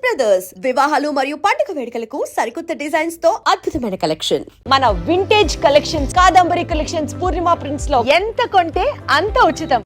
Brothers వివాహాలు మరియు పండుగ వేడుకలకు సరికొత్త డిజైన్స్ తో అద్భుతమైన కలెక్షన్. మన వింటేజ్ కలెక్షన్స్, కాదంబరి కలెక్షన్స్, పూర్ణిమ ప్రింట్స్ లో ఎంత కొంటే అంత ఉచితం.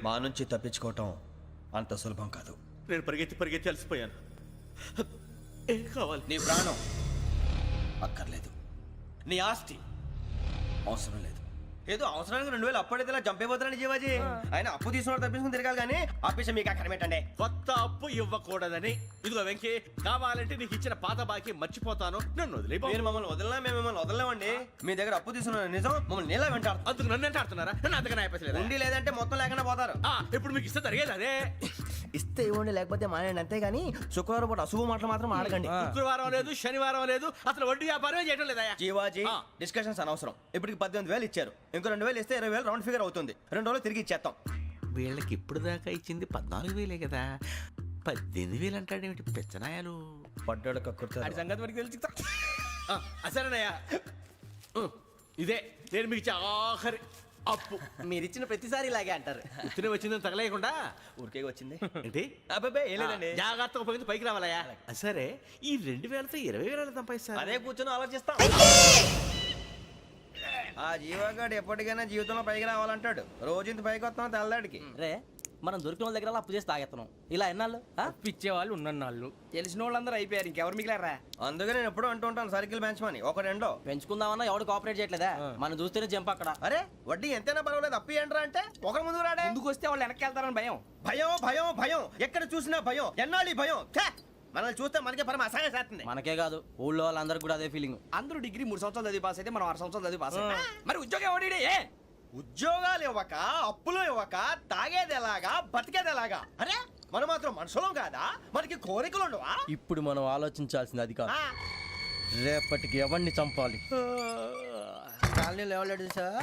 మా నుంచి తప్పించుకోవటం అంత సులభం కాదు. నేను పరిగెత్తి అలసిపోయాను. ఏం కావాలి? నీ ప్రాణం అక్కర్లేదు, నీ ఆస్తి అవసరం లేదు. ఏదో అవసరానికి 2000 అప్పుడైతే ఇలా చంపేపోతారని జీవాజీ. ఆయన అప్పు తీసుకున్న తప్పించుకుని తిరగాలి కానీ ఆపేసి మీకు అక్కడ పెట్టండి. కొత్త అప్పు ఇవ్వకూడదని. ఇదిగో వెంకీ, కావాలంటే నీకు ఇచ్చిన పాత బాకీ మర్చిపోతాను, నన్ను వదిలే. మీరు మమ్మల్ని వదలనా? మేము మిమ్మల్ని వదలలేమండి. మీ దగ్గర అప్పు తీసుకున్న నిజం మమ్మల్ని నీలా వెంటాడు. అందుకు నన్ను ఎంత ఆడుతున్నారా? నన్ను అంతగా నాయపసలేదు. ఉండి లేదంటే మొత్తం లేకుండా పోతారు. ఇప్పుడు మీకు ఇస్తే జరిగేది అదే. ఇస్తే ఇవ్వండి, లేకపోతే మానేయండి, అంతేగాని శుక్రవారం పూట అశుభ మాటలు మాత్రం ఆడకండి. శుక్రవారం లేదు, శనివారం లేదు, అసలు వడ్డీ వ్యాపారమే చేయడం లేదా? జీవాజీ, డిస్కషన్స్ అనవసరం. ఇప్పటికి 18,000 ఇచ్చారు, ఇంకో 2,000 ఇస్తే 20,000 రౌండ్ ఫిగర్ అవుతుంది. 2 రోజులు తిరిగి ఇచ్చేస్తాం. వీళ్ళకి ఇప్పుడు దాకా ఇచ్చింది 14,000 కదా, 18,000 అంటాడేమిటి పెచ్చనాయాలు? పడ్డాడు కక్కుర్తాడు. సంగతి వరకు తెలిసి అసలేనయ్యా, ఇదే నేను మీకు ఇచ్చే ఆఖరి అప్పు. మీరిచ్చిన ప్రతిసారి ఇలాగే అంటారు. తిని వచ్చిందని తగలేయకుండా ఊరికే వచ్చింది ఏంటి? అబ్బాబే ఏం లేదండి. జాగ్రత్తగా ఉపయోగించి పైకి రావాలయ్యా. సరే, ఈ 2,000తో 20,000 సంపాదిస్తారు. అదే కూర్చొని ఆలోచిస్తాం. ఆ జీవగాడు ఎప్పటికైనా జీవితంలో పైకి రావాలంటాడు. రోజు ఇంత పైకి వస్తాం తెల్లడికి. రే, మనం దొరికిన వాళ్ళ దగ్గర అప్పు చేసి తాగెత్తనం. ఇలా ఎన్నాళ్ళు పిచ్చేవాళ్ళు ఉన్నన్నాళ్ళు తెలిసిన వాళ్ళందరూ అయిపోయారు, ఇంకెవరు మిగిలారా? అందుకే నేను ఎప్పుడు అంటూ ఉంటాను, సర్కిల్ బెంచ్ మని ఒక రెండో పెంచుకుందామన్నా ఎవడు కోఆపరేట్ చేయట్లేదా? మనం చూస్తేనే జంప్ అక్కడ. అరే వడ్డీ ఎంతైనా పర్వాలేదు, అప్పు ఏంట్రా అంటే ఒకరి ముందు రాడే. ముందుకు వస్తే వాళ్ళు వెనక్కి వెళ్తారని భయం. భయం భయం భయం, ఎక్కడ చూసినా భయం. ఎన్నాళ్ళు ఈ భయం? మనల్ని చూస్తే మనకే పరమ అసహాయం చేస్తుంది. మనకే కాదు, ఊళ్ళో వాళ్ళందరికీ కూడా అదే ఫీలింగ్. అందరూ డిగ్రీ 3 సంవత్సరాలు చదివి పాస్ అయితే మనం 6 సంవత్సరాలు చదివి పాస్ అయ్యాం. మరి ఉద్యోగం ఎవడి? ఉద్యోగాలు ఇవ్వక, అప్పులు ఇవ్వక, తాగేది ఎలాగా, బతికేది ఎలాగా? అరే మనం మాత్రం మనుషులం కాదా? మనకి కోరికలు ఉండవా? ఇప్పుడు మనం ఆలోచించాల్సింది అది కాదు, రేపటికి ఎవరిని చంపాలి. కాలనీలో ఎవరు సార్?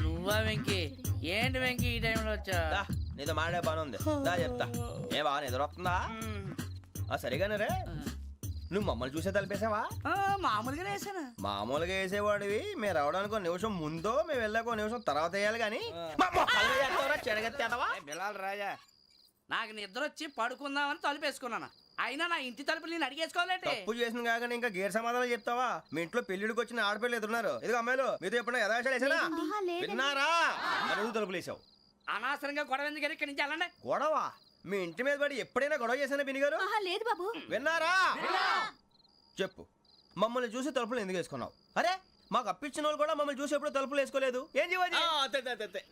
నువ్వా వెంకీ? ఏంటి వెంకీ ఈ టైంలో వచ్చా? నీతో మాడే పని ఉంది, దా చెప్తా. ఏ బాగా నిద్రొస్తుందా? సరిగానే రే, నువ్వు మమ్మల్ని చూసే తలిపేసావా? మామూలుగానే వేసాను. మామూలుగా వేసేవాడివి. మేము రావడానికి 1 నిమిషం ముందో, మేము వెళ్ళాక 1 నిమిషం తర్వాత వేయాలి కానీ బిలాల్ రాజా, నాకు నిద్ర వచ్చి పడుకుందామని తలుపేసుకున్నాను. అయినా నా ఇంటి తలుపులు నేను అడిగేసుకోవాలంటే. తప్పు చేసిన కాక ఇంకా గేర్ సమాధానం చెప్తావా? మీ ఇంట్లో పెళ్లిడికి వచ్చిన ఆడపిల్లలు ఎదురున్నారు. ఇదిగో అమ్మాయిలు, మీతో ఎప్పుడైనా యథాశాలు వేసానా? విన్నారా? అడుగు తలుపులు వేసావు. అనవసరంగా గొడవ ఎందుకు? ఇక్కడి నుంచి వెళ్ళండి. గొడవ? మీ ఇంటి మీద పడి ఎప్పుడైనా గొడవ చేశానా బిని గారు? లేదు బాబు. విన్నారా? చెప్పు, మమ్మల్ని చూసి తలుపులు ఎందుకు వేసుకున్నావు? అరే మాకు అప్పించిన వాళ్ళు కూడా మమ్మల్ని చూసి ఎప్పుడు తలుపులు వేసుకోలేదు. ఏం చేయాలి?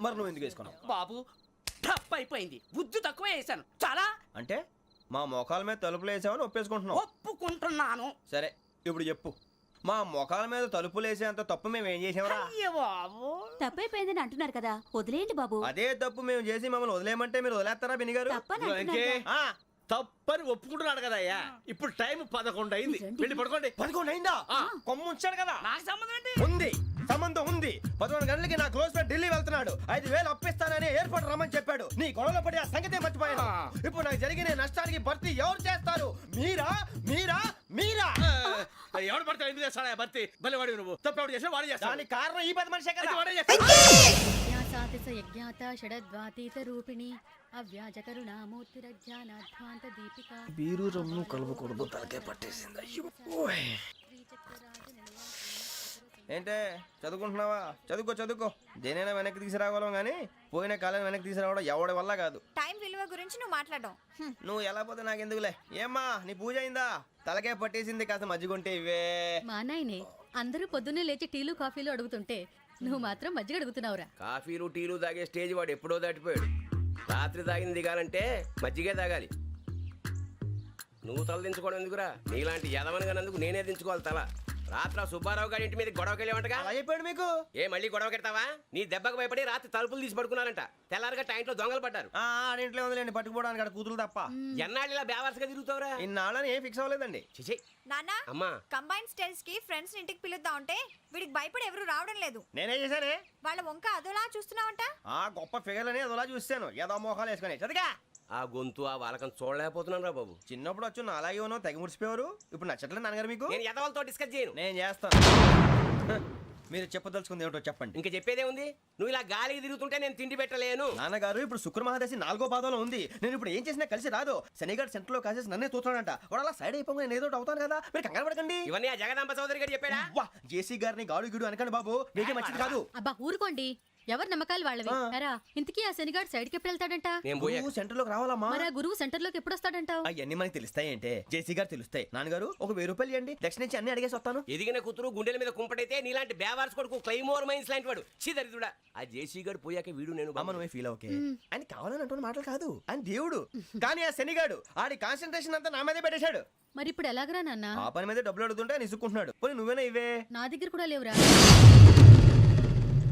మరి నువ్వు ఎందుకు వేసుకున్నావు? బాబు టప్ అయిపోయింది, బుద్ధి తక్కువ వేసాను చాలా. అంటే మా మోకాల మీద తలుపులు వేసామని ఒప్పేసుకుంటున్నావు? ఒప్పుకుంటున్నాను. సరే ఇప్పుడు చెప్పు, మా మొఖాల మీద తలుపులు వేసేంత తప్పు మేము ఏం చేసామరా? తప్పైపోయిందని అంటున్నారు కదా, వదిలేయండి బాబు. అదే తప్పు మేము చేసి మమ్మల్ని వదిలేయమంటే మీరు వదిలేస్తారా బిని గారు? తప్పని ఒప్పుకుంటున్నాడు కదా అయ్యా. ఇప్పుడు టైం 11 అయింది, వెళ్ళి పడుకోండి. 11 అయిందా? కొమ్ము ఉంచాడు కదా. నాకు సంబంధం ఏంటి? ఉంది, సంబంధం ఉంది. 11 గంటలకి నా క్లోజ్ ఫ్రెండ్ ఢిల్లీ వెళ్తున్నాడు. 5,000 అప్పిస్తానని ఎయిర్పోర్ట్ రమ్మని చెప్పాడు. నీ గొడవలో పడి ఆ సంగతే మర్చిపోయాను. ఇప్పుడు నాకు జరిగిన నష్టానికి భర్తీ ఎవరు చేస్తారు? మీరా మీరా మీరా? ఎవడు పడితే ఎందుకు చేస్తాడా భర్తీ? మళ్ళీ వాడి నువ్వు తప్పు చేసా వాడు చేస్తా. దానికి కారణం ఈ 10 మనిషే కదా. యజ్ఞాత షడద్వాతీత రూపిణి అవ్యాజ కరుణామూర్తిరజ్ఞానాధ్వాంత దీపికా బీరు రమ్ము కలవకూడదు తలకే పట్టేసింది. ఏంటే చదువుకుంటున్నావా? చదువుకో. దేనైనా వెనక్కి తీసుకురావాలం కానీ పోయిన కాలం వెనక్కి తీసుకురావడం ఎవడి వల్ల కాదు. టైం విలువ గురించి నువ్వు మాట్లాడడం నువ్వు ఎలా పోతే నాకు ఎందుకులే. ఏమ్మా నీ పూజ అయిందా? తలకే పట్టేసింది, కాస్త మజ్జిగుంటే ఇవే. మా నాయనే అందరూ పొద్దున్నే లేచి టీలు కాఫీలు అడుగుతుంటే నువ్వు మాత్రం మజ్జిగ అడుగుతున్నావురా. కాఫీలు టీలు తాగే స్టేజ్ వాడు ఎప్పుడో దాటిపోయాడు. రాత్రి తాగింది దిగాలంటే మజ్జిగే తాగాలి. నువ్వు తల దించుకోవడం ఎందుకురా? నీలాంటి యదవనగానందుకు నేనే దించుకోవాలి తల. రాత్రి సుబ్బారావు గారి ఇంటి మీద గొడవకి వెళ్ళేవంటగా. అలా చెప్పాడు మీకు? ఏ మళ్ళీ గొడవ కెడతావా? నీ దెబ్బకు భయపడి రాత్రి తలుపులు తీసి పడుకున్నారంట. తెల్లారగా టైంట్లో దొంగలు పడ్డారు. ఆడింట్లో ఉందిలేండి, పట్టుకుపోవడానికి అక్కడ కూతురు తప్ప. ఎన్నాళ్ళు ఇలా బేవర్స్గా తిరుగుతావురా? ఇన్నాళ్ళని ఏం ఫిక్స్ అవ్వలేదండి. చిచి నాన్న అమ్మా కంబైన్ స్టైల్స్ కి ఫ్రెండ్స్ ఇంటికి పిలుద్దాం అంటే వీడికి భయపడి ఎవరు రావడం లేదు. నేనే చేశానే. వాళ్ళ వంక అదోలా చూస్తున్నావంట. ఆ గొప్ప ఫిగర్లని అదోలా చూస్తాను, ఏదో మోహాలు వేసుకొని. చదిగా ఆ గొంతు ఆ వాలకం చూడలేకపోతున్నాను రా బాబు. చిన్నప్పుడు వచ్చి నా అలాగే ఉన్నావు, తెగ ముడిచిపోయారు. ఇప్పుడు నచ్చట్లేదు నాన్నగారు మీకు? నేను యదవలతో డిస్కస్ చేయను. నేను చేస్తాను. మీరు చెప్పదలుచుకుంది ఏమిటో చెప్పండి. ఇంకా చెప్పేదే ఉంది. నువ్వు ఇలా గాలికి తిరుగుతుంటే నేను తిండి పెట్టలేను. నాన్నగారు ఇప్పుడు శుక్ర మహాదశి 4వ పాదంలో ఉంది. నేను ఇప్పుడు ఏం చేసినా కలిసి రాదు. శనిగారు సెంటర్ లో కాసేసి నన్నే చూస్తున్నాడంట. వాడు అలా సైడ్ అయిపోయి నేను ఏదో అవుతాను కదా, మీరు కంగారు పడకండి. ఇవన్నీ ఆ జగదాంబ చౌదరి గారు చెప్పాడా? వా జేసీ గారిని గాడు గిడు అనకండి బాబు, మీకే మంచిది కాదు. అబ్బా ఊరుకోండి, ఎవరి నమ్మకాలు వాళ్ళవి. ఎరా ఇంతకీ ఆ శనిగాడు సైడ్ కి ఎప్పుడు వెళ్తాడంట? నేను పోయా. నువ్వు సెంటర్ లోకి రావాలమ్మా. మరి ఆ గురువు సెంటర్ లోకి ఎప్పుడు వస్తాడంటావు? అవన్నీ మనకి తెలుస్తాయి అంటే జేసీ గారు తెలుస్తాయి. నాన్నగారు ఒక 1000 రూపాయలు ఇవ్వండి, దక్షిణ నుంచి అన్ని అడిగేసి వస్తాను. ఎదిగిన కూతురు గుండెల మీద కుంపటైతే నీలాంటి బేవార్స్ కొడుకు క్లైమోర్ మైన్స్ లాంటి వాడు చీదరిదుడా. ఆ జేసీ గారు పోయాక వీడు నేను అమ్మ నువ్వే ఫీల్ ఓకే. ఆయన కావాలని అంటున్న మాటలు కాదు, ఆయన దేవుడు. కానీ ఆ శనిగాడు ఆడి కాన్సన్ట్రేషన్ అంతా నా మీదే పెట్టేశాడు. మరి ఇప్పుడు ఎలాగరా నాన్న? ఆ పని మీద డబ్బులు అడుగుతుంటే ఆయన ఇసుక్కుంటున్నాడు. పోనీ నువ్వేనా ఇవే? నా దగ్గర కూడా లేవురా.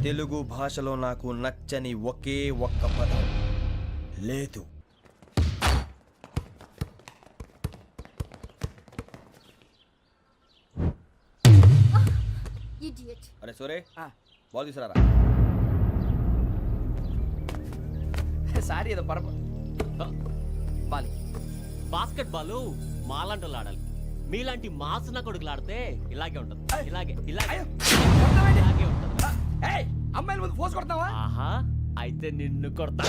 తెలుగు భాషలో నాకు నచ్చని ఒకే ఒక్క పదం లేదు. అరే సోరే బాల్ తీసుకురారా. సారీ ఏదో పరప బాలి. బాస్కెట్ బాల్ మాలాంటి ఆడాలి. మీలాంటి మాసన కొడుకులు ఆడితే ఇలాగే ఉంటది. ఇలాగే ఇలాగే ఇలాగే ఉంటది. అమ్మాయిల ముందు ఫోర్స్ కొడతావా? ఆహా అయితే నిన్ను కొడతా.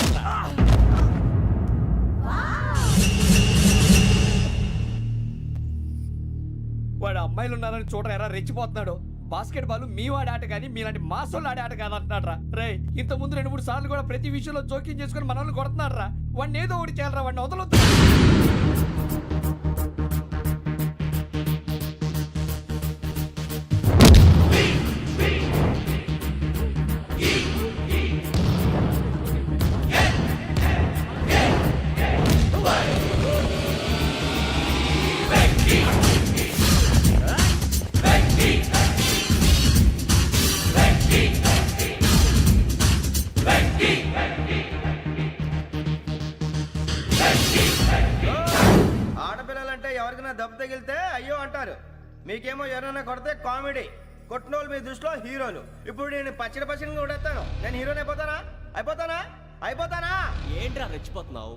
వాడు అమ్మాయిలు ఉన్నారని చూడరా ఎరా రెచ్చిపోతున్నాడు. బాస్కెట్ బాల్ మీ వాడి ఆట కానీ మీలాంటి మాసోళ్ళు ఆడే ఆట కాదు అంటున్నాడు రా. రే ఇంత ముందు 2-3 సార్లు కూడా ప్రతి విషయంలో జోక్యం చేసుకుని మన వాళ్ళు కొడుతున్నాడు రా. వాడిని ఏదో ఒకటి చేయాలరా, వాడిని వదలొద్దు. ఆడపిల్లలంటే ఎవరికైనా దెబ్బ తగిలితే అయ్యో అంటారు, మీకేమో ఎవరైనా కొడితే కామెడీ. కొట్టినోళ్ళు మీ దృష్టిలో హీరోలు. ఇప్పుడు నేను పచ్చడి కొడేస్తాను, నేను హీరోని అయిపోతానా? ఏంట్రా రెచ్చిపోతున్నావు?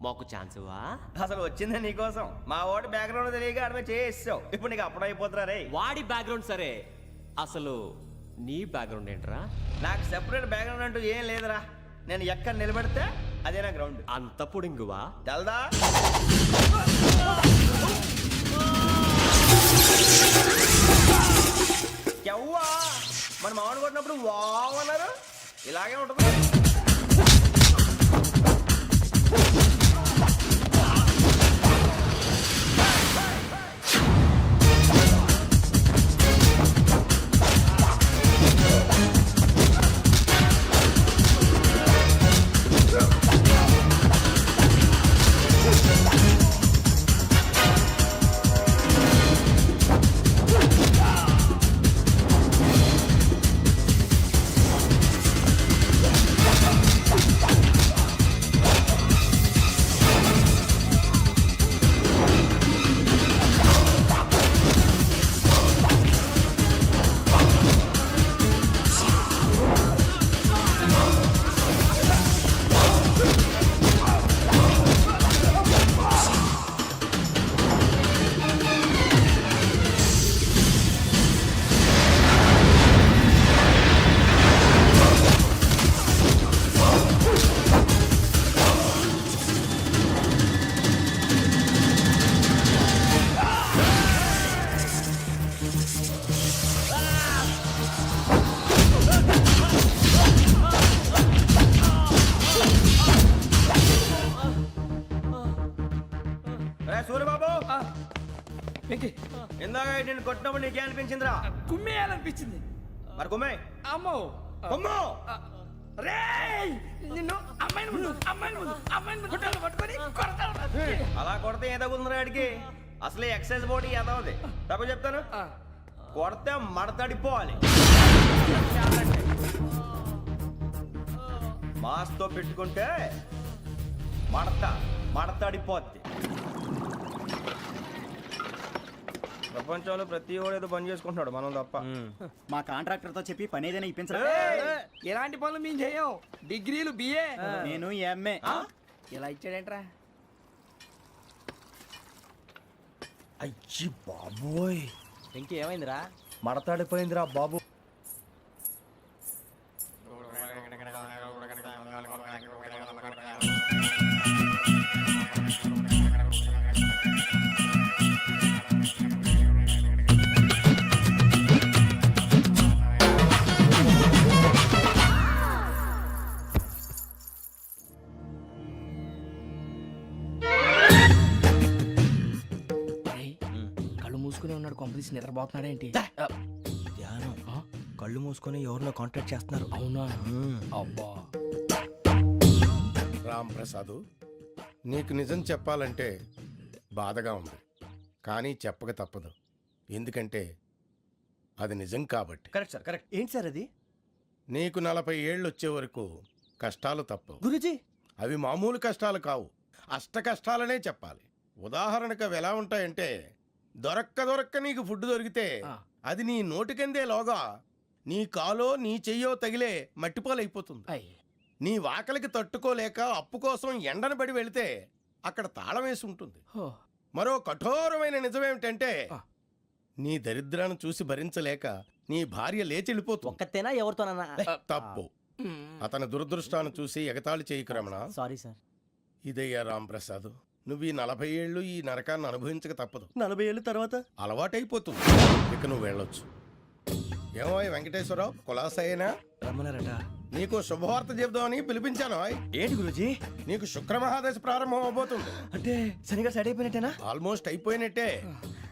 మాకు ఛాన్స్ ఇవ్వా? అసలు వచ్చిందే నీకోసం. మా ఓటు బ్యాక్గ్రౌండ్ తెలియక ఆడమే చేసావు. ఇప్పుడు నీకు అప్పుడు అయిపోతున్నా రే. వాడి బ్యాక్గ్రౌండ్ సరే, అసలు నీ బ్యాక్గ్రౌండ్ ఏంట్రా? నాకు సెపరేట్ బ్యాక్గ్రౌండ్ అంటూ ఏం లేదురా. నేను ఎక్కడ నిలబెడితే అదే నా గ్రౌండ్. అంత పుడింగువా? తెల్దా? ఎవ్వా మన మామిడి కొట్టినప్పుడు వావ్ అన్నారు, ఇలాగే ఉంటుంది. వెంకీ ఇందాక నేను కొట్టినప్పుడు నీకే అనిపించిందిరా? కుమ్మేయాలనిపించింది. మరి కొమ్మే. అమ్మో కొమ్ము. రేయ్ నిన్ను అమ్మాయిని ముందు గుట్టలు పట్టుకొని కొడతాను. అలా కొడితే ఏ తగ్గుతుందిరా ఆడికి? అసలే ఎక్సైజ్ బాడీ ఏదవుది తప్ప చెప్తాను. కొడితే మడతడిపోవాలి. మాస్తో పెట్టుకుంటే మడతడిపోద్ది. ప్రపంచంలో ప్రతి వాడు ఏదో పని చేసుకుంటున్నాడు, మనం తప్ప. మా కాంట్రాక్టర్ తో చెప్పి పని ఏదైనా ఇప్పించరా? ఎలాంటి పనులు మేము చేయం. డిగ్రీలు బిఏ, నేను ఎంఏ. ఇలా ఇచ్చాడేంట్రా? అయ్యి బాబోయ్, ఇంకేమైందిరా? మడతాడిపోయిందిరా బాబు. కళ్ళు మూసుకునే ఉన్నాడు, కొంపదీసి నిద్రపోతున్నాడేంటి? ధ్యానం. కళ్ళు మూసుకొని ఎవరినో కాంటాక్ట్ చేస్తున్నారు. అవునా? అబ్బా రామ్ ప్రసాద్, నీకు నిజం చెప్పాలంటే బాధగా ఉంది, కానీ చెప్పక తప్పదు. ఎందుకంటే అది నిజం కాబట్టి. Correct sir, correct. ఏంటి సార్ అది? నీకు 40 ఏళ్ళు వచ్చే వరకు కష్టాలు తప్పవు. గురుజీ, అవి మామూలు కష్టాలు కావు, అష్ట కష్టాలనే చెప్పాలి. ఉదాహరణకు అవి ఎలా ఉంటాయంటే, దొరక్క నీకు ఫుడ్ దొరికితే అది నీ నోటికందే లోగా నీ కాలో నీ చెయ్యో తగిలే మట్టిపాలైపోతుంది. నీ వాకలికి తట్టుకోలేక అప్పు కోసం ఎండను పడి వెళితే అక్కడ తాళం వేసి ఉంటుంది. మరో కఠోరమైన నిజమేమిటంటే, నీ దరిద్రాన్ని చూసి భరించలేక నీ భార్య లేచి వెళ్ళిపోతుంది. ఒక్కతేనా ఎవరితోనన్నా? తప్పు. అతని దురదృష్టాన్ని చూసి ఎగతాళి చేయకు రమణ. Sorry sir. ఇదయ్యా రాంప్రసాద్, నువ్వు ఈ 40 ఏళ్ళు ఈ నరకాన్ని అనుభవించక తప్పదు. 40 ఏళ్ళ తర్వాత అలవాటైపోతుంది. ఇక నువ్వు వెళ్ళొచ్చు. ఏమో వెంకటేశ్వరరావు, కులాసైనా రమ్మన్నారట. నీకు శుభవార్త చెబుదామని పిలిపించాను. ఏంటి గురుజీ? నీకు శుక్రమహాదశ ప్రారంభం అవబోతుంది. అంటే సరిగా సెట్ అయిపోయినట్టేనా? ఆల్మోస్ట్ అయిపోయినట్టే.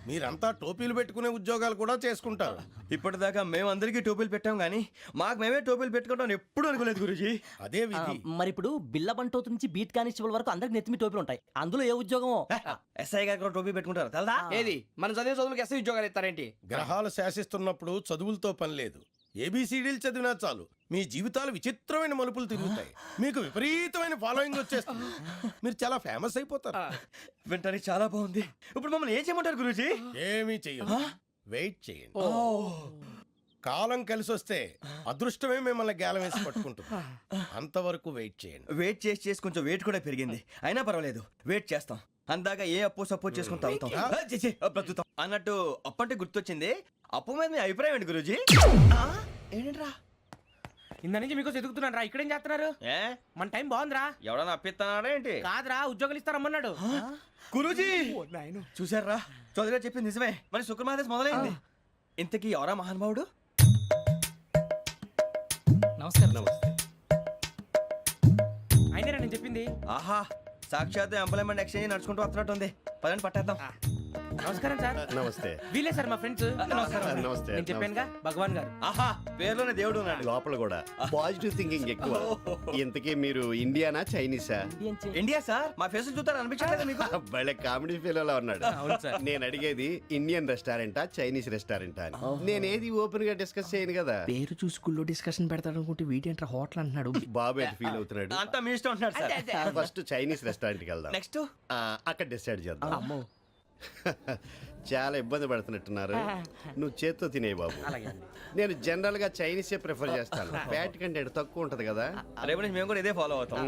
మీరంతా టోపీలు పెట్టుకునే ఉద్యోగాలు కూడా చేసుకుంటారు. ఇప్పటిదాకా మేమందరికీ టోపీలు పెట్టాం కానీ మాకు మేమే టోపీలు పెట్టుకుంటాం ఎప్పుడు అనుకోలేదు గురుజీ. అదే విధి. మరి ఇప్పుడు బిల్ల బంటోతు నుంచి బీట్ కానిస్టేబుల్ వరకు అందరికి నెత్తిమి టోపీలు ఉంటాయి. అందులో ఏ ఉద్యోగమో? ఎస్ఐ గారు కూడా టోపీ పెట్టుకుంటారు తెలదా? ఏది మన చదివే చదువులకు ఎస్ఐ ఉద్యోగాలు ఇస్తారేంటి? గ్రహాలు శాసిస్తున్నప్పుడు చదువులతో పని లేదు. ఏబిసిడీలు చదివినా చాలు మీ జీవితాలు విచిత్రమైన మలుపులు తిరుగుతాయి. మీకు విపరీతమైన ఫాలోయింగ్ వచ్చేస్తుంది. మీరు చాలా ఫేమస్ అయిపోతారు. వింటానికి చాలా బాగుంది. ఇప్పుడు మమ్మల్ని ఏం చేయమంటారు గురుజీ? ఏమీ చెయ్యదు, వెయిట్ చేయండి. కాలం కలిసి వస్తే అదృష్టమే మిమ్మల్ని గేలం వేసి పట్టుకుంటుంది. అంతవరకు వెయిట్ చేయండి. వెయిట్ చేసి కొంచెం వెయిట్ కూడా పెరిగింది. అయినా పర్వాలేదు, వెయిట్ చేస్తాం. అందాక ఏ అప్పు సపోర్ట్ చేసుకుని తాగుతాం, బ్రతుకుతాం అన్నట్టు. అప్పు అంటే గుర్తొచ్చింది, అప్పు మీద మీ అభిప్రాయం ఏంటి గురుజీ? ఏంటరా ఇంత నుంచి మీకు ఎదుగుతున్నాను రా. ఇక్కడేం చేస్తున్నారు? ఏ మన టైం బాగుందిరా. ఎవడన్నా అప్పిస్తున్నాడా ఏంటి? కాదురా, ఉద్యోగాలు ఇస్తారమ్మన్నాడు. గురుజీ చూసారా, చౌదరిగా చెప్పింది నిజమే. మరి శుక్రమాదేశ్ మొదలైంది. ఇంతకీ ఎవరా మహానుభావుడు? నమస్కారం. అయినా నేను చెప్పింది. ఆహా, సాక్షాత్ ఎంప్లాయ్మెంట్ ఎక్స్చేంజ్ నడుచుకుంటూ వస్తున్నట్టు ఉంది. పదండి పట్టేద్దాం. నమస్కారం సార్. నమస్తే. వీలే సార్ మా ఫ్రెండ్స్. నమస్తే. నేను చెప్పానుగా, భగవాన్ గారు. ఆహా, పేర్లోనే దేవుడు ఉన్నాడు. లోపల కూడా పాజిటివ్ థింకింగ్ ఎక్కువ. ఇంతకీ మీరు ఇండియానా చైనీసా? India sir. మా ఫేస్ చూస్తారు అనిపించలేదు మీకు? భలే కామెడీ ఫీల్ ఉన్నాడు. అవును సార్. నేను అడిగేది ఇండియన్ రెస్టారెంటా చైనీస్ రెస్టారెంటా అని. నేనేది ఓపెన్ గా డిస్కస్ చేయను కదా. పేరు చూసి స్కూల్లో డిస్కషన్ పెడతాడు అనుకుంటే వీటేంట్రా హోటల్ అంటున్నాడు. బాబు ఎట్ ఫీల్ అవుతున్నాడు. అంతా మీ ఇష్టం ఉంటున్నాడు సార్. ఫస్ట్ చైనీస్ రెస్టారెంట్ కి వెళ్దాం. నెక్స్ట్ అక్కడ డిసైడ్ చేద్దాం. చాలా ఇబ్బంది పడుతున్నట్టున్నారు. నువ్వు చేత్తో తినే బాబు. నేను జనరల్ గా చైనీసే ప్రిఫర్ చేస్తాను. ఫ్యాట్ కంటెంట్ తక్కువ ఉంటది కదా. రేపు నుంచి మేము కూడా ఇదే ఫాలో అవుతాం.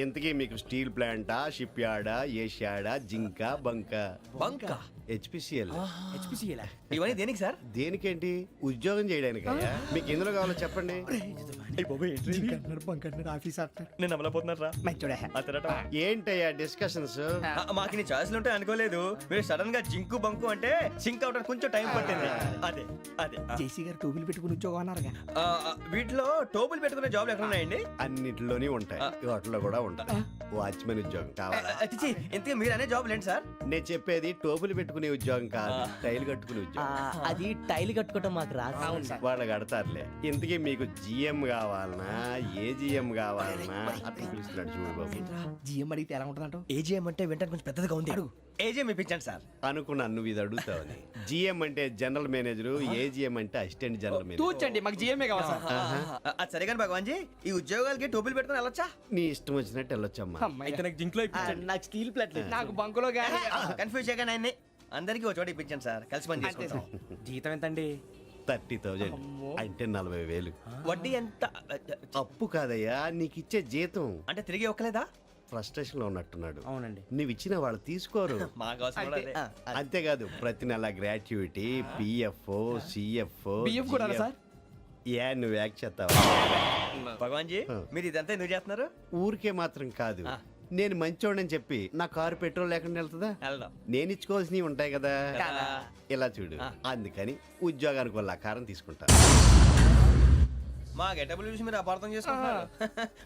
ఇంతకీ మీకు స్టీల్ ప్లాంటా, షిప్ యార్డా, ఏషియాడా, జింక, బంకా? బంకా, హెచ్పిసిఎల్. ఇవన్నీ దేనికి సార్? దేనికేంటి? ఉద్యోగం చేయడానికి. మీకు ఎందులో కావాలో చెప్పండి. నేను అమలపోతున్నారా ఏంటయ్యా డిస్కషన్స్? మాకు నీ ఛాయిస్లు ఉంటాయి అనుకోలేదు. మీరు సడన్ గా జింకు బంకు అంటే సింక్ అవడానికి కొంచెం టైం పట్టింది. అదే అదే జేసీ గారు టోపీలు పెట్టుకుని ఉద్యోగం అన్నారుగా. వీటిలో టోపులు పెట్టుకునే జాబ్లు ఎక్కడ ఉన్నాయండి? అన్నిటిలోనే ఉంటాయి, వాటిలో కూడా ఉంటాయి. వాచ్మెన్ ఉద్యోగం కావాలా? అతిచి ఇంతకీ మీరు అనే జాబ్ ఏంటి సార్? నేను చెప్పేది టోపులు పెట్టుకునే ఉద్యోగం కాదు, టైల్ కట్టుకునే ఉద్యోగం. అది టైల్ కట్టుకోవటం మాకు రాదు. వాళ్ళు కడతారులే. ఇంతకీ మీకు జిఎం కావాలనా, ఏ జిఎం కావాలనా? అట్లా పిలుస్తున్నాడు చూడు బాబు. జిఎం అడిగితే ఎలా ఉంటుందంట? ఏజీఎం అంటే వెంటనే కొంచెం పెద్దదిగా ఉంది. ఏజీఎం ఇప్పించండి సార్. అనుకున్నాను నువ్వు ఇది అడుగుతావని. జిఎం అంటే జనరల్ మేనేజర్, ఏజిఎం అంటే అసిస్టెంట్ జనరల్ మేనేజర్. తూచండి, మాకు జిఎంఏ కావాలి సార్. అది సరే కానీ భగవాన్ జీ, ఈ ఉద్యోగాలకి టోపులు పెట్టుకుని వెళ్ళొచ్చా? నీ ఇష్టం వచ్చినట్టు వెళ్ళొచ్చమ్మా. నాకు జింక్ లో నాకు స్టీల్ ప్లేట్ నాకు బంకులో గానీ. కన్ఫ్యూజ్ చేయగానే ఆయన్ని అందరికీ ఒక చోట ఇప్పించండి సార్, కలిసి పని చేసుకుంటాం. జీతం ఎంతండి? 30,000 అంటే 40,000. వడ్డీ ఎంత? అప్పు కాదయ్యా, నీకు ఇచ్చే జీతం. అంటే తిరిగి ఒక్కలేదా? ఫ్రస్ట్రేషన్ లో ఉన్నట్టున్నాడు. అవునండి. నువ్వు ఇచ్చిన వాళ్ళు తీసుకోరు. మాకు అవసరం కూడా అదే. అంతేకాదు ప్రతి నెల గ్రాట్యుటీ, పిఎఫ్, సిఎఫ్. బియ్యం కూడా సార్? ఏ నువ్వు యాక్ట్ చేస్తావా? భగవాన్ జీ, మీరు ఇదంతా ఎందుకు చేస్తున్నారు? ఊరికే మాత్రం కాదు, నేను మంచోడని చెప్పి నా కారు పెట్రోల్ లేకుండా వెళ్తుందా? వెళ్దాం. నేను ఇచ్చుకోవాల్సినవి ఉంటాయి కదా. ఇలా చూడు, అందుకని ఉద్యోగానికి వాళ్ళ ఆకారం తీసుకుంటా. మా గెటబుల్ చూసి మీరు అపార్థం చేసుకుంటున్నారు.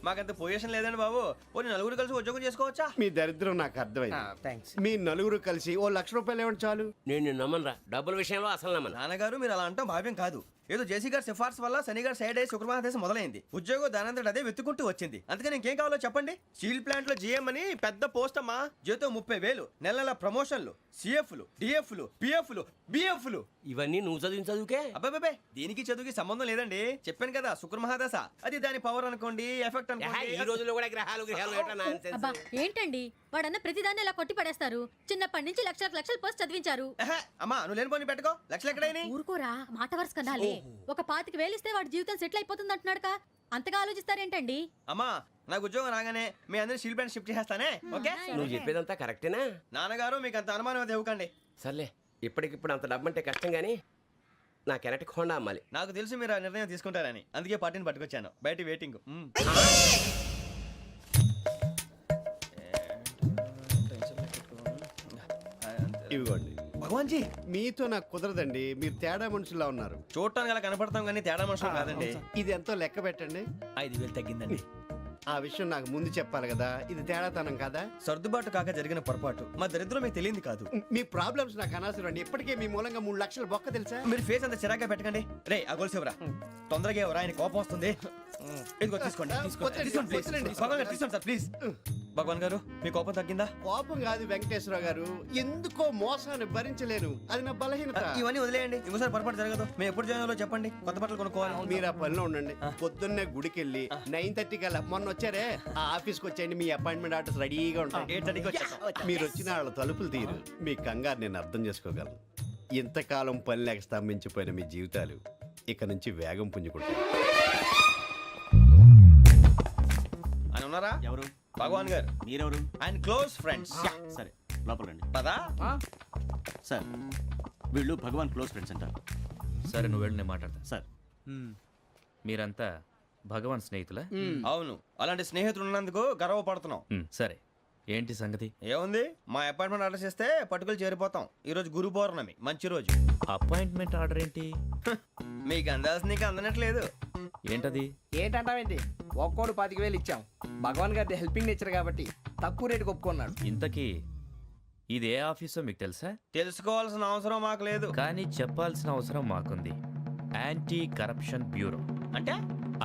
మాకంత పొజిషన్ లేదండి బాబు. పోనీ నలుగురు కలిసి ఉద్యోగం చేసుకోవచ్చా? మీ దరిద్రం నాకు అర్థమైంది. మీ నలుగురు కలిసి ₹1,00,000 ఇవ్వండి చాలు. నేను నమ్మనరా, డబ్బుల విషయంలో అసలు నమ్మను. నాన్నగారు మీరు అలా అంటాం భావ్యం కాదు. ఏదో జేసీ గారి సిఫార్సు వల్ల శని గారు సైడ్ అయ్యి శుక్రవారం మొదలైంది. ఉద్యోగం దానంతటి అదే వెతుకుంటూ వచ్చింది. అందుకని ఇంకేం కావాలో చెప్పండి. స్టీల్ ప్లాంట్ లో జీఎం అని పెద్ద పోస్ట్ అమ్మా. జీతం 30,000, నెల నెల ప్రమోషన్లు, సిఎఫ్లు, డిఎఫ్లు, పిఎఫ్లు, బిఎఫ్లు. ఇవన్నీ నువ్వు చదివిన చదువుకే? అబ్బాబే, దీనికి చదువుకి సంబంధం లేదండి. చెప్పాను కదా, శుక్ర మహాదశ. అది దాని పవర్ అనుకోండి, ఎఫెక్ట్ ఈ అనుకోండి. రోజుల్లో కూడా గ్రహాలు ఏటా nonsense? అబ్బా ఏంటండి వాడన్న ప్రతిదాన్ని ఇలా కొట్టి పడేస్తారు. చిన్నప్పటి నుంచి లక్షలు పోస్ట్ చదివించారు. అమ్మా నువ్వు లేని పోనీ పెట్టుకో. లక్షలు ఎక్కడైనా ఊరుకోరా, మాట వరుస కనాలే. ఒక 25,000 ఇస్తే వాడి జీవితం సెటిల్ అయిపోతుంది అంటున్నాడుగా. అంతగా ఆలోచిస్తారేంటండి? అమ్మా నాకు ఉద్యోగం రాగానే మీ అందరూ స్టీల్ ప్లాంట్ షిఫ్ట్ చేస్తానే. ఓకే, నువ్వు చెప్పేదంతా కరెక్టేనా? నాన్నగారు మీకు అంత అనుమానం అయితే ఇవ్వకండి. సర్లే, ఇప్పటికిప్పుడు అంత డబ్బు అంటే కష్టం కానీ నా కెనటిక్ హోండా అమ్మాలి. నాకు తెలుసు మీరు ఆ నిర్ణయం తీసుకుంటారని, అందుకే పార్టీని పట్టుకొచ్చాను. బయట వెయిటింగ్. ఇవ్వండి. భగవాన్ జీ, మీతో నాకు కుదరదండి, మీరు తేడా మనుషుల్లా ఉన్నారు. చూడటానికి అలా కనపడతాం కానీ తేడా మనుషులు కాదండి. ఇది ఎంతో లెక్క పెట్టండి. 5,000 తగ్గిందండి. ఆ విషయం నాకు ముందు చెప్పాలి కదా, ఇది తేడాతనం కదా. సర్దుబాటు కాక జరిగిన పొరపాటు. మా దరిద్రం మీకు తెలియంది కాదు. మీ ప్రాబ్లమ్స్ నాకు అనవసరం అండి. ఇప్పటికే మీ మూలంగా 3 లక్షల బొక్క తెలుసా? మీరు ఫేస్ అంత చిరాగ్గా పెట్టకండి. రే ఆ గొలుసేవరా, తొందరగా ఎవరా, ఆయన కోపం వస్తుంది. ఇదిగో తీసుకోండి, తీసుకోండి ప్లీజ్. భగవాన్ గారు తీసుకోండి సార్ ప్లీజ్. భగవాన్ గారు మీ కోపం తగ్గిందా? కోపం కాదు వెంకటేశ్వర గారు, ఎందుకో మోసాన్ని భరించలేను, అది నా బలహీనత. ఇవన్నీ వదిలేయండి, ఇంకోసారి పొరపాటు జరగదు. మేము ఎప్పుడు జాయిన్ అవ్వాలో చెప్పండి, కొత్త బట్టలు కొనుక్కోవాలి. మీరు ఆ పనిలో ఉండండి. పొద్దున్నే గుడికి వెళ్ళి 9:30 కల్లా, మొన్న వచ్చారే ఆ ఆఫీస్కి వచ్చేయండి. మీ అపాయింట్మెంట్ ఆర్డర్స్ రెడీగా ఉంటాయి. 8:30కి వచ్చేస్తాం. మీరు వచ్చిన వాళ్ళ తలుపులు తీరు. మీ కంగారు నేను అర్థం చేసుకోగలను. ఇంతకాలం పని లేక స్తంభించిపోయిన మీ జీవితాలు ఇక నుంచి వేగం పుంజుకుంటాయి. ఆయన ఉన్నారా? ఎవరు? భగవాన్ గారు. మీరెవరు? ఆయన క్లోజ్ ఫ్రెండ్స్. సరే లోపల రండి. పదా సార్ వీళ్ళు భగవాన్ క్లోజ్ ఫ్రెండ్స్ అంటారు. సరే నువ్వు వెళ్ళి నేను మాట్లాడతా. సార్ మీరంతా భగవాన్ స్నేహితులా? అవును, అలాంటి స్నేహితులు ఉన్నందుకు గర్వపడుతున్నాం. సరే ఏంటి సంగతి? ఏముంది, మా అపాయింట్మెంట్ ఆర్డర్ చేస్తే పట్టుకులు చేరిపోతాం. ఈ రోజు గురు పౌర్ణమి, మంచి రోజు. అపాయింట్మెంట్ ఆర్డర్ ఏంటి? మీకు అందాల్సిన నీకు అందనట్లేదు. ఏంటది? ఏంటంటావేంటి? ఒక్కోడు 25,000 ఇచ్చాం. భగవాన్ గారి హెల్పింగ్ నేచర్ కాబట్టి తక్కువ రేటుకి ఒప్పుకున్నాడు. ఇంతకీ ఇది ఏ ఆఫీసో మీకు తెలుసా? తెలుసుకోవాల్సిన అవసరం మాకు లేదు, కానీ చెప్పాల్సిన అవసరం మాకుంది. యాంటీ కరప్షన్ బ్యూరో అంటే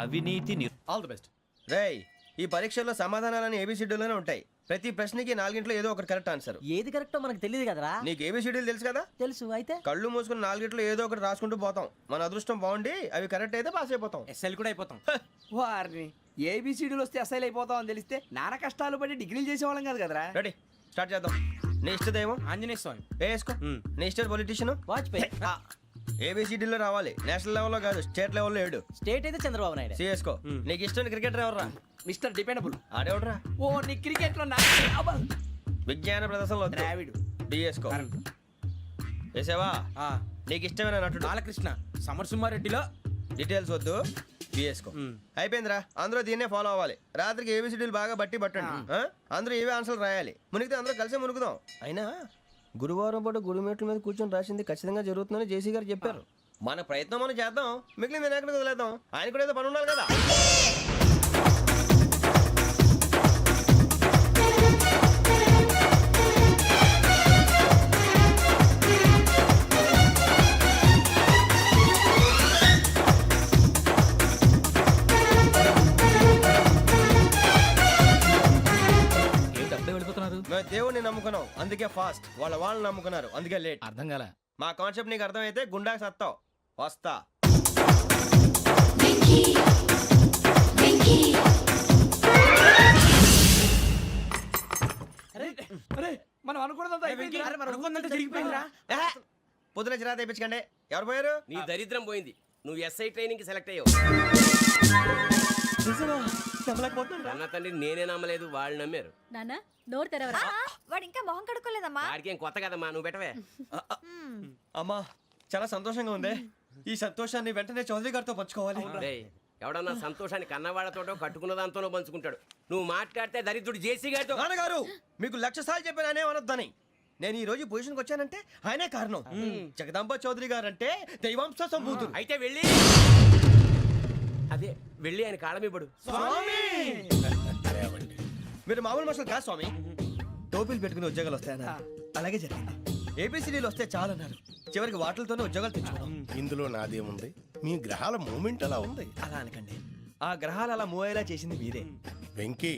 అవినీతి ఆల్ ది బెస్ట్. రేయ్, ఈ పరీక్షల్లో సమాధానాలని ఏబిసిడ్యూల్లోనే ఉంటాయి. ప్రతి ప్రశ్నకి 4 ఏదో ఒకటి కరెక్ట్ ఆన్సర్. ఏది కరెక్టో మనకు తెలియదు కదరా. నీకు ఏబిసిడ్యూల్ తెలుసు కదా? తెలుసు. అయితే కళ్ళు మూసుకుని 4 ఏదో ఒకటి రాసుకుంటూ పోతాం. మన అదృష్టం బాగుండి అవి కరెక్ట్ అయితే పాస్ అయిపోతాం. ఎస్ఎల్ కూడా అయిపోతాం. వారిని ఏబిసిడీలు వస్తే ఎస్ఐలు అయిపోతాం అని తెలిస్తే నాన్న కష్టాలు పడి డిగ్రీలు చేసేవాళ్ళం కాదు కదరా. రెడీ, స్టార్ట్ చేద్దాం. నీ ఇష్టదేమో ఆంజనేయ స్వామి. వేసుకో. నీ ఇష్ట పొలిటీషియన్ వాజ్పేయి. ఏబిసిడీలో రావాలి, నేషనల్ లెవెల్లో కాదు, స్టేట్ లెవెల్లో 7. స్టేట్ అయితే చంద్రబాబు నాయుడు. సిఎస్కో. నీకు ఇష్టం క్రికెటర్ ఎవర్రా? Mister dependable. ఆడేవడరా? ఓ నీ క్రికెట్ లో విజ్ఞాన ప్రదర్శనలో ద్రావిడు. డిఎస్కో. వేసావా? నీకు ఇష్టమైన నటుడు? బాలకృష్ణ. సమర్సింహారెడ్డిలో డీటెయిల్స్ వద్దు, తీసుకో అయిపోయిందిరా అందరూ దీన్నే ఫాలో అవ్వాలి రాత్రికి ఏబిసిడీలు బాగా బట్టి పట్టండి ఆ? అందరూ ఏవే ఆన్సర్లు రాయాలి మునిగితే అందరూ కలిసి మునుగుదాం అయినా గురువారం పాటు గురుమేట్ల మీద కూర్చొని రాసింది ఖచ్చితంగా జరుగుతుందని జేసీ గారు చెప్పారు మన ప్రయత్నం మనం చేద్దాం మిగిలింది నేను ఎక్కడికి వదిలేద్దాం ఆయన కూడా ఏదో పని ఉండాలి కదా మేము దేవుడిని నమ్ముకున్నాం అందుకే ఫాస్ట్ వాళ్ళు నమ్ముకున్నారు అందుకే లేట్ అర్థం కాలే మా కాన్సెప్ట్ నీకు అర్థమైతే గుండా సత్తావు వస్తా అరే మనం అనుకున్నదంతా అయిపోయింది. అరే, మనం అనుకున్నదంతా జరిగిపోయిందిరా. పొద్దున చిరా తెప్పించకండి ఎవరు పోయారు నీ దరిద్రం పోయింది నువ్వు ఎస్ఐ ట్రైనింగ్ కి సెలెక్ట్ అయ్యావు అన్న తండ్రి నేనే నమ్మలేదు వాళ్ళు నమ్మారు నాన్న నోరు తెరవరా వాడు ఇంకా మొహం కడుక్కోలేదమ్మా వాడికి ఏం కొత్త కదమ్మా నువ్వు పెట్టవే అమ్మా చాలా సంతోషంగా ఉంది ఈ సంతోషాన్ని వెంటనే చౌదరి గారితో పంచుకోవాలి రేయ్, ఎవడన్నా సంతోషాన్ని కన్నవాడతోటో కట్టుకున్న దాంతోనో పంచుకుంటాడు నువ్వు మాట్లాడితే దరిద్రుడు జేసీ గారితో నాన్నగారు మీకు 1,00,000 సార్లు చెప్పాను అనే అనొద్దని నేను ఈ రోజు పొజిషన్కి వచ్చానంటే ఆయనే కారణం జగదాంబ చౌదరి గారు అంటే దైవాంశ సంభూతుడు అయితే వెళ్ళి అదే వెళ్ళి ఆయన కాళ్ళమివ్వడు మీరు మామూలు మనుషులు కాదు స్వామి టోపీలు పెట్టుకుని ఉద్యోగాలు వస్తాయన్నారు అలాగే జరిగింది ఏబిసిడీలు వస్తే చాలన్నారు చివరికి వాటిలతోనే ఉద్యోగాలు తెచ్చుకున్నాం ఇందులో నాదేముంది మీ గ్రహాల మూమెంట్ అలా ఉంది. అలా అనకండి ఆ గ్రహాలు అలా మూవ్ అయ్యేలా చేసింది మీరే వెంకీ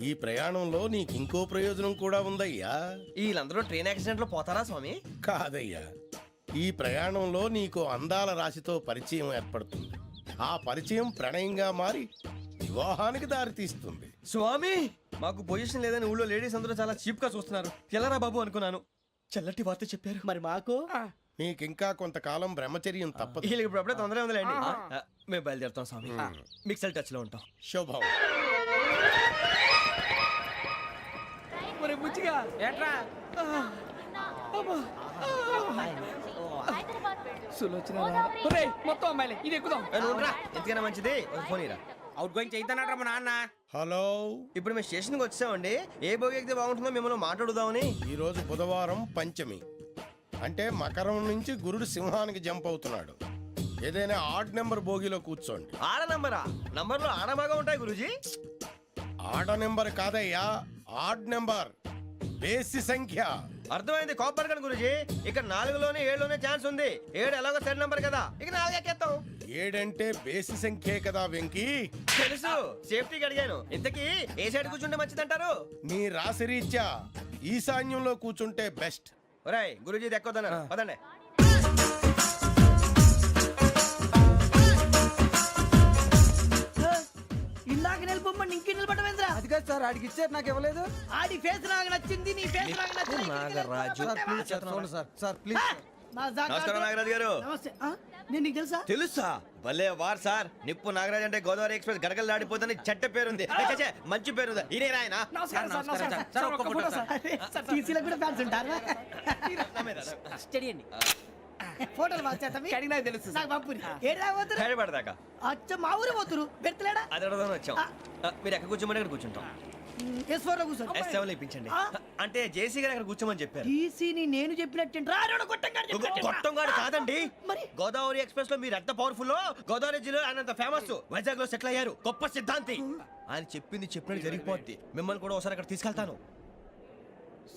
ఈ ప్రయాణంలో నీకు ఇంకో ప్రయోజనం కూడా ఉందయ్యా. వీళ్ళందరూ ట్రైన్ యాక్సిడెంట్ లో పోతారా స్వామి కాదయ్యా, ఈ ప్రయాణంలో నీకు అందాల రాశితో పరిచయం ఏర్పడుతుంది. ఆ పరిచయం ప్రణయంగా మారి వివాహానికి దారితీస్తుంది. స్వామి మాకు పొజిషన్ లేదని ఊళ్ళో లేడీస్ అందరూ చాలా చీప్ గా చూస్తున్నారు ఎలారా బాబు అనుకున్నాను చల్లటి వార్త చెప్పారు మరి మాకు నీకింకా కొంతకాలం బ్రహ్మచర్యం తప్పదు. వీళ్ళకి ఇప్పుడు అప్పుడే తొందరగా ఉందిలేండి మేము బయలుదేరుతాం స్వామి మిక్సెల్ టచ్ లో ఉంటాం శుభం. మరి బుచ్చిగా ఏట్రా సులోచన ఒరేయ్, మొత్తం అమ్మాయిలే ఇది ఎక్కుదాం. ఎందుకైనా మంచిది ఫోన్ ఇరా అవుట్ గోయింగ్ చేద్దానట్రా మా నాన్న. హలో, ఇప్పుడు మేము స్టేషన్కి వచ్చామండి ఏ బోగి ఎక్కితే బాగుంటుందో మిమ్మల్ని మాట్లాడుదామని. ఈరోజు బుధవారం పంచమి అంటే మకరం నుంచి గురుడు సింహానికి జంప్ అవుతున్నాడు. ఏదైనా ఆడ్ నెంబర్ బోగిలో కూర్చోండి. ఆడ నంబరా నంబర్లో ఆడ బాగా ఉంటాయి గురూజీ. ఆడ నెంబర్ కాదయ్యా, ఆడ్ నెంబర్ బేసి సంఖ్య. అర్థమైంది కాపర్ కానీ గురూజీ ఇక్కడ 4లోనే 7లోనే ఛాన్స్ ఉంది. 7 ఎలాగో సెడ్ నంబర్ కదా ఇక 4 ఎక్కేస్తాం. 7 అంటే బేసి సంఖ్యే కదా వెంకీ. తెలుసు సేఫ్టీకి అడిగాను. ఇంతకీ ఏ సైడ్ కూర్చుంటే మంచిదంటారు? నీ రాశి రీత్యా ఈశాన్యంలో కూర్చుంటే బెస్ట్. ఒరేయ్ గురూజీ దెక్కొద్దన్నారు పదండి. ఇందాక నిలబొమ్మని ఇంకే నిలబడమేంద్రా? అది కాదు సార్, ఆడికి ఇచ్చారు నాకు ఇవ్వలేదు. ఆడి ఫేస్ నాకు నచ్చింది, నీ ఫేస్ నాకు నచ్చింది. Nagaraju sir please. నమస్కారం నాగరాజు గారు. నమస్తే. నేను నీకు తెలుసా? తెలుసా? భలే వార్ సార్. నిప్పు నాగరాజ్ అంటే గోదావరి ఎక్స్ప్రెస్ గడగలు దాడిపోతుంది చెట్ట పేరుంది. ఛే, మంచి పేరుంది. ఇదే ఆయన నమస్కారం సార్, నమస్కారం సార్. ఒక్క ఫోటో సార్. సార్ టీసీలో కూడా ఫ్యాన్స్ ఉంటారా? స్టడీ అండి ఫోటోలు మార్చేస్తాం. కడిగి నాకు తెలుసు. నాకు పంపుని. ఏడా పోతురు? హైదరాబాద్దాకా అచ్చ మా ఊరు పోతురు. పెడతలేడా? అది అడగదామని వచ్చాం. మీరు ఎక్కడ కూర్చోమని అక్కడ కూర్చుంటాం. S4 లో కూర్చో. S7 లో ఇప్పించండి. అంటే జేసీ గారు అక్కడ కూర్చోమని చెప్పారు. టీసీని నేను చెప్పినట్టు గొట్టంగాడు కాదండి. మరి గోదావరి ఎక్స్ప్రెస్ లో మీరు ఎంత పవర్ఫుల్, గోదావరి జిల్లా ఆయన ఫేమస్, వైజాగ్ లో సెటిల్ అయ్యారు, గొప్ప సిద్ధాంతి. ఆయన చెప్పింది చెప్పినట్టు జరిగిపోద్ది. మిమ్మల్ని కూడా ఒకసారి అక్కడ తీసుకెళ్తాను.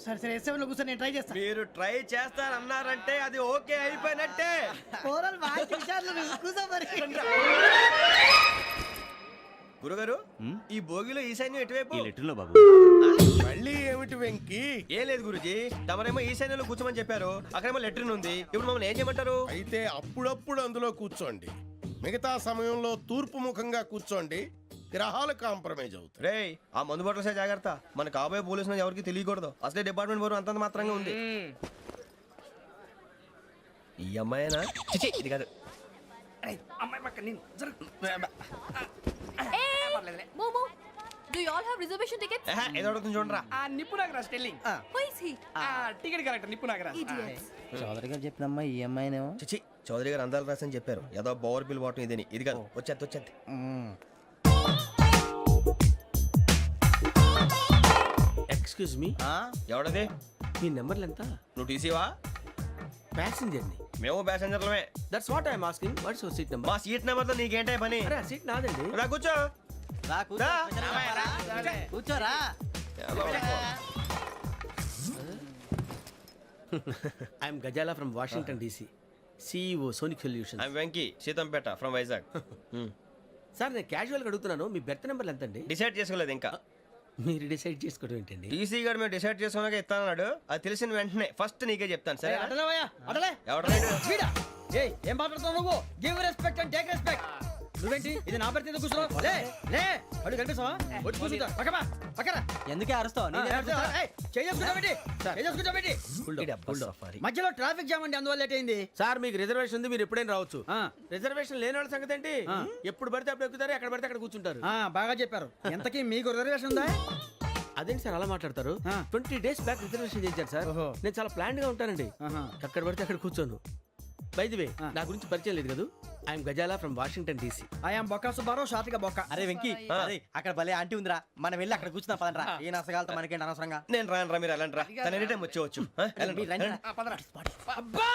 సరే సరే S7 లో కూర్చో, నేను ట్రై చేస్తాను. మీరు ట్రై చేస్తారన్నారంటే అది ఓకే అయిపోయినట్టే. ఓరల్ వాటి విషయాలు కూర్చో మరి. గురుగారు ఈ భోగిలో ఈశాన్యం ఎటువైపు? ఈ లెటర్లో బాబు మళ్ళీ ఏమిటి వెంకీ? ఏం లేదు గురుజీ, తమరేమో ఈశాన్యంలో కూర్చోమని చెప్పారు, అక్కడేమో లెటర్ ఉంది. ఇప్పుడు మమ్మల్ని ఏం చేయమంటారు? అయితే అప్పుడప్పుడు అందులో కూర్చోండి, మిగతా సమయంలో తూర్పు ముఖంగా కూర్చోండి. గ్రహాలు కాంప్రమైజ్ అవుతాయి. రేయ్ ఆ మందు బాటలసే జాగ్రత్త. మన కాబోయే పోలీసులు ఎవరికి తెలియకూడదు. అసలే డిపార్ట్మెంట్ బోరు అంతంత మాత్రంగా ఉంది. ఈ అమ్మాయినా? చిచి, ఇది కాదు. అమ్మాయి పక్క నేను మోమో do you all have reservation tickets? ఏదో అడుగుతుంది చూడరా. నిప్పు Nagaraj telling. Who is he? Ticket correct నిప్పు నాగరాజ్. చౌదరి గారు చెప్పినమ్మా ఈ అమ్మాయినేమో. చిచి చౌదరి గారు అందాలు రాసని చెప్పారు ఏదో బోర్ బిల్ వాటం ఇదని ఇది కాదు వచ్చేది ఎక్స్క్యూజ్ మీ ఎవడది మీ నెంబర్లు ఎంత? నువ్వు టీసీవా ప్యాసింజర్ని. మేము ప్యాసెంజర్లమే that's what I'm asking. What's your seat number? మా సీట్ నెంబర్తో నీకేంటే పని అరే సీట్ నాదండి. రా కూర్చో రా. కూర్చోరా. I'm Ghazala from Washington DC, CEO Sonic Solution. I'm Venky Seethampeta from Vizag. Sir నేను క్యాజువల్గా అడుగుతున్నాను, మీ బెర్త్ నెంబర్ ఎంత అండి? డిసైడ్ చేసుకోలేదు ఇంకా. మీరు డిసైడ్ చేసుకోవడం ఏంటండి? టీసీ గారు మేము డిసైడ్ చేసుకున్నాక ఇస్తానన్నాడు. అది తెలిసిన వెంటనే ఫస్ట్ నీకే చెప్తాను సరే. అడలే ఎవడలేడు ఏం మాట్లాడుతున్నావు నువ్వు? Give respect and take respect. నువ్వేంటి ఇది నా పరిస్థితి కూర్చున్నావు? లే లే అడుగు కనిపిస్తావా? వచ్చి కూర్చుంటా పక్కమా పక్కరా. ఎందుకే అరుస్తావు? మధ్యలో ట్రాఫిక్ జామ్ అండి, అందువల్ల లేట్ అయింది. సార్ మీకు రిజర్వేషన్ ఉంది, మీరు ఎప్పుడైనా రావచ్చు. రిజర్వేషన్ లేని వాళ్ళ సంగతి ఏంటి? ఎప్పుడు పడితే అప్పుడు ఎక్కుతారు, ఎక్కడ పడితే అక్కడ కూర్చుంటారు. బాగా చెప్పారు. ఎంతకీ మీకు రిజర్వేషన్ ఉందా? అదేంటి సార్ అలా మాట్లాడతారు? 20 days బ్యాక్ రిజర్వేషన్ చేశారు సార్. నేను చాలా ప్లాన్డ్ గా ఉంటానండి. అక్కడ పడితే అక్కడ కూర్చోను. బై ది వే నా గురించి పరిచయం లేదు కదా. I'm Ghazala from Washington DC. I'm Bokka Subbarao, షార్ట్గా బొక్క. అరే వెంకీ, అరే అక్కడ భలే ఆంటీ ఉందిరా, మనం వెళ్ళి అక్కడ కూర్చున్నా పదనరా. ఏ నసగాలతో మనకేంటి అనవసరంగా. నేను రాను రా, మీరు వెళ్ళండి రా. తన ఎనీ టైం వచ్చేవచ్చు. అబ్బా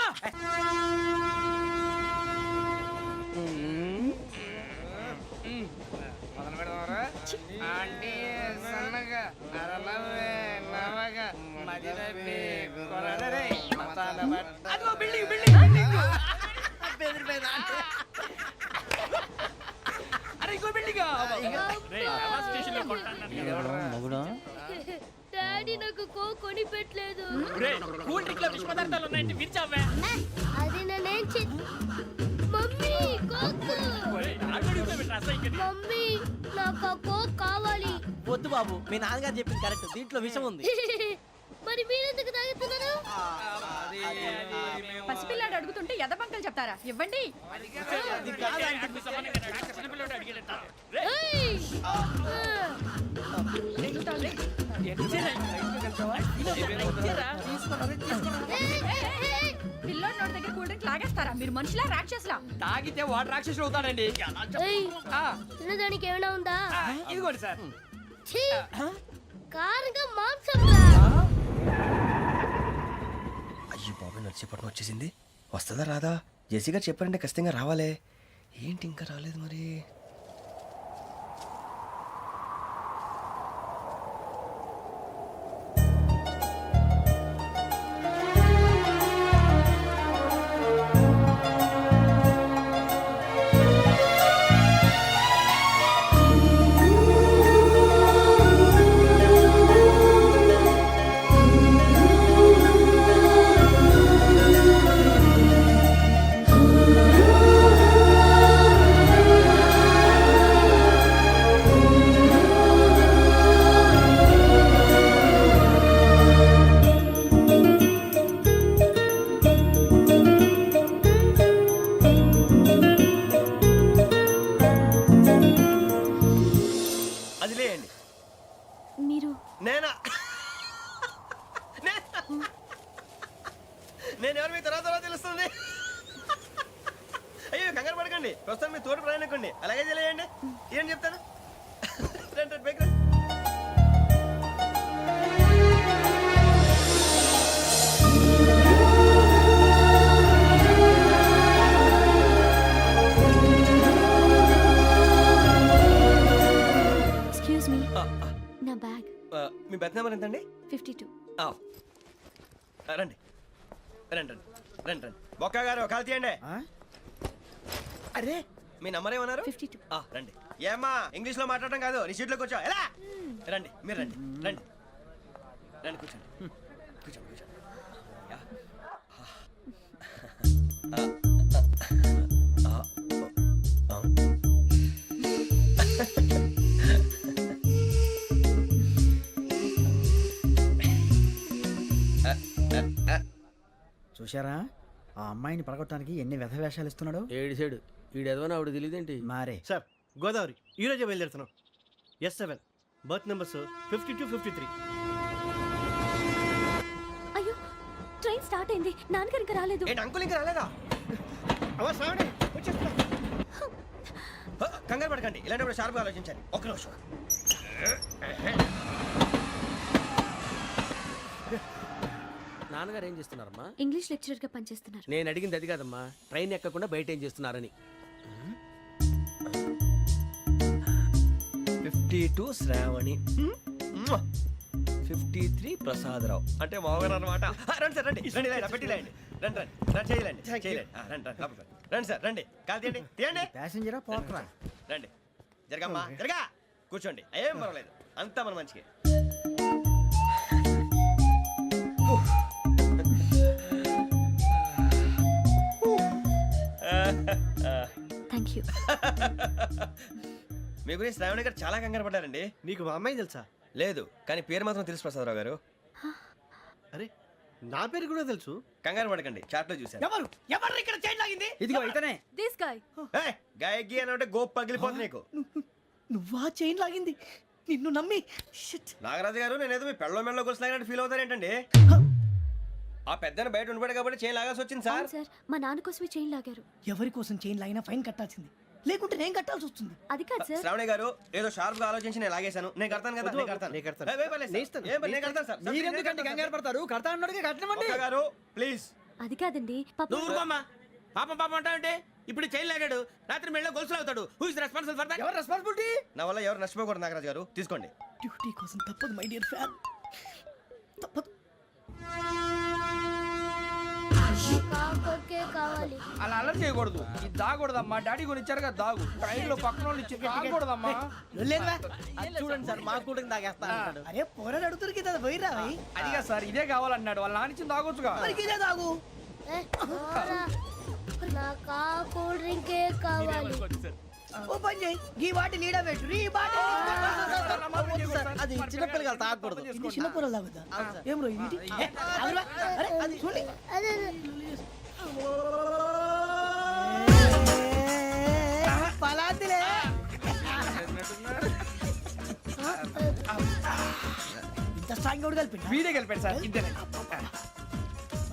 డాడీ నాకు కొని పెట్టలేదు. అది నేనేం మమ్మీ మమ్మీ నాకు కోక్ కావాలి. వద్దు బాబు, మీ నాన్నగారు చెప్పింది కరెక్ట్, దీంట్లో విషయం ఉంది. మరి మీరెందుకు తాగుతున్నారు? పసిపిల్లాడు అడుగుతుంటే ఎదబంకలు చెప్తారా? ఇవ్వండి. పిల్లోడి నోటి దగ్గర కూల్ డ్రింక్ లాగేస్తారా? మీరు మనుషులా రాక్షసులా? తాగితే వాడు రాక్షసుడు అవుతాడండి. తినడానికి ఏమైనా ఉందా? ఇదిగోండి సార్. కారంగా మాంసం. అయ్యో బాబాయ్ నడిచేపట్నం వచ్చేసింది. వస్తుందా రాదా? జేసీ గారు చెప్పారంటే ఖచ్చితంగా రావాలే. ఏంటి ఇంకా రాలేదు మరి? అది లేండి. మీరు నేనా? నేను ఎవరు మీ తర్వాత తెలుస్తుంది. అయ్యో కంగారు పడకండి, ప్రస్తుతం మీ తోటి ప్రయాణకండి. అలాగే తెలియండి. ఏం చెప్తాను రండి బైక్ రండి. ఎక్స్క్యూజ్ మీ, నా బ్యాగ్. మీ బెత్ నెంబర్ ఎంతండి? 52. రండి రండి రండి రండి రండి. బొక్క గారు కాల్ తీయండి. అరే మీ నంబర్ ఏమన్నారు? 52. రండి. ఏమ్మా ఇంగ్లీష్ లో మాట్లాడడం కాదు, నీ సీట్లో కూర్చో. ఎలా రండి, మీరు రండి రండి రండి కూర్చోండి కూర్చోండి కూర్చోండి. చూశారా ఆ అమ్మాయిని పడగొట్టడానికి ఎన్ని వ్యధ వేషాలు ఇస్తున్నాడు? ఏడు సైడు వీడు ఎదవని ఆవిడ తెలియదేంటి? మారే సార్ గోదావరి ఈరోజే బయలుదేరుతున్నాం. S7 berth numbers 52, 53. అయ్యో ట్రైన్ స్టార్ట్ అయింది, నాన్నగారు ఇంకా రాలేదు. ఏంటి అంకుల్ ఇంకా రాలేదా? అవ్వ శ్రావణి వచ్చేస్తున్నా. కంగారు పడకండి, ఇలాంటప్పుడు షార్ప్గా ఆలోచించండి. ఒక్క నిమిషం. నాన్నగారు ఏం చేస్తున్నారమ్మా? ఇంగ్లీష్ లెక్చరర్ గా పనిచేస్తున్నారు. నేను అడిగింది అది కాదమ్మా, ట్రైన్ ఎక్కకుండా బయట ఏం చేస్తున్నారని. 52 శ్రావణి, 53 ప్రసాదరావు అంటే మామగారు అనమాట. రండి సార్, రండి రండి, ఇలా పెట్టి లేండి. రండి రండి రండి, చేయలేండి చేయలేండి. రండి రండి లోపలికి రండి. రండి సార్, రండి, కాలు తీయండి తీయండి. ప్యాసింజరా పోట్రా. రండి, జరగమ్మా జరగా, కూర్చోండి, ఏం పర్వాలేదు, అంతా మన మంచికి. Thank you. మీ గురించి శ్రావణి గారు చాలా కంగారు పడ్డారండి. నీకు మా అమ్మాయి తెలుసా? లేదు, కానీ పేరు మాత్రం తెలుసు ప్రసాదరావు గారు. అరే నా పేరు కూడా తెలుసు. కంగారు పడకండి, చాట్ లో చూశాను. ఎవరు ఎవరు ఇక్కడ చైన్ లాగింది? ఇదిగో ఇతనే. This guy. ఏయ్, గాయకి అని అంటే గోప్ పగిలిపోతుంది నీకు. నువ్వా చైన్ లాగింది? నిన్ను నమ్మి షిట్. నాగరాజు గారు, నేనేదో మీ పెళ్ళ మెళ్ళ కొలిసిలాగినట్టు ఫీల్ అవుతారేంటండి? ఆ పెద్దని బయట ఉండిపోయాడు కాబట్టి చేయి లాగాల్సి వచ్చింది సార్. సార్, మా నాన్న కోసమే చైన్ లాగారు. ఎవరి కోసం చైన్ లాగినా ఫైన్ కట్టాల్సింది, లేకుంటే నేను కట్టాల్సి వస్తుంది. అది కాదు సార్. శ్రావణి గారు, ఏదో షార్ప్ గా ఆలోచించి నేను లాగేశాను. నేను కడతాను కదా, నేను కడతాను. నేను కడతాను. ఏయ్, వేయ్ పర్లేదు సార్. ఏం పర్లేదు, నేను కడతాను సార్. మీరెందుకంటే కంగారు పడతారు? కడతా అన్నాడుగా కట్టమండి. ఒక్క గారు ప్లీజ్. అది కాదండి పాపం. నువ్వు ఊరుకోమ్మా. పాపం పాపం అంటావంటే ఇప్పుడు చైన్ లాగాడు, రాత్రి మెళ్ళ గొలుసులు అవుతాడు. Who is responsible for that? ఎవరు రెస్పాన్సిబిలిటీ? నా వల్ల ఎవరు నష్టపోకూడదు నాగరాజు గారు, తీసుకోండి. డ్యూటీ కోసం తప్పదు మై డియర్ ఫ్యాన్, తప్పదు. అలా అలర్ చేయకూడదు. ఇది దాగకూడదమ్మా. డాడీ కొని ఇచ్చారు కదా దాగు. ట్రైన్ లో పక్కన వాళ్ళు ఇచ్చి దాగకూడదమ్మా. లేదురా. చూడండి సార్, మా కూడా దాగేస్తా అన్నాడు. అరే పోరాడు అడుగుతారు కదా, పోయిరా భయ్. అదిగా సార్, ఇదే కావాలన్నాడు. వాళ్ళ నాన్న ఇచ్చింది తాగొచ్చుగా. మరి ఇదే తాగు. ఓ పని చేయి, ఈ బాటి లీడ పెట్టు. ఈ బాటి అది చిన్నపిల్లలు తాగకూడదు. ఇది చిన్న పొరలు తాగుతా. ఏం రో ఇది? ఆగురా. అరే అది చూడండి. పలాతిలే. ఇంత స్ట్రాంగ్ కూడా కలిపి వీడే కలిపాడు సార్, ఇద్దరే.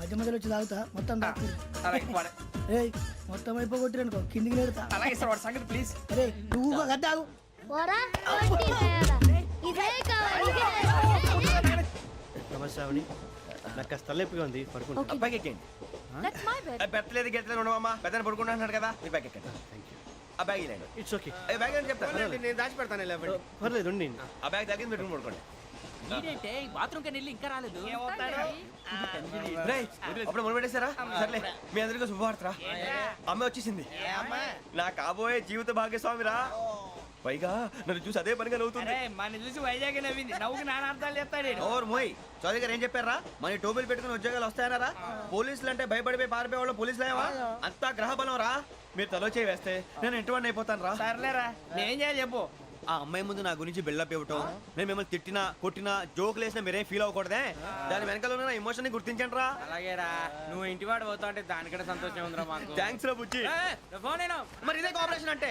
మధ్య మధ్యలో వచ్చి తాగుతా, మొత్తం తాగు. అలాగే వాడు- ఏయ్ మొత్తం అయిపోగొట్టిరనుకో కిందికి నేడుతా. అలాగే సార్, వాడు సంగతి ప్లీజ్. అరే నువ్వు గద్దాగు. నమస్తే శ్రావణి, నాకు కాస్త తలెప్పిగా ఉంది, పడుకుంటా. అబ్బాయికి ఎక్కండి. That's my bed. పెట్టలేదు గెట్టలేదు ఉండవమ్మా. పెద్దని పడుకుంటున్నాడు కదా, మీ బ్యాగ్ ఎక్కండి. ఆ బ్యాగ్ ఇలాండి. It's okay. బ్యాగ్ అని చెప్తాను, నేను దాచి పెడతాను. పర్లేదు ఉండి. ఆ బ్యాగ్ తగ్గింది, పెట్టుకుని పడుకోండి. బాత్రూమ్ కి వెళ్ళి ఇంకా రాలేదు. రేయ్, అప్పుడు మొదలు పెట్టేశారా? సర్లే, మీ అందరికీ శుభవార్తరా. అమ్మ వచ్చేసింది, నా కాబోయే జీవిత భాగ్యస్వామిరా. పైగా నన్ను చూసి అదే పనిగా నవ్వుతుంది. మన చూసి వైజాగ్ నవ్వింది. నవ్వుకి నాన్న అర్థాలు చెప్తాడు. ఓర్ మోయ్, చౌదరి గారు ఏం చెప్పారా? మన టోబీలు పెట్టుకుని ఉద్యోగాలు వస్తాయన్నారా? పోలీసులు అంటే భయపడిపోయి పారిపోయే వాళ్ళు పోలీసులు ఏవా? అంతా గ్రహ బలం రా. మీరు తలో చేయి వేస్తే నేను ఇంటివాడిని అయిపోతాను రా. సర్లేరా, నేనేం చేయాలి చెప్పు. ఆ అమ్మాయి ముందు నా గురించి బిల్డప్ ఇవ్వటం, నేను మిమ్మల్ని తిట్టినా కొట్టినా జోకులు వేసినా మీరేం ఫీల్ అవ్వకూడదే. దాని వెనకాల ఉన్న ఎమోషన్ ని గుర్తించండి రా. అలాగేరా, నువ్వు ఇంటివాడు పోతా అంటే దానికంటే సంతోషం ఉందిరా మాకు. థ్యాంక్స్ రా బుజ్జి. ఫోన్ అయినా మరి ఇదే కోఆపరేషన్ అంటే.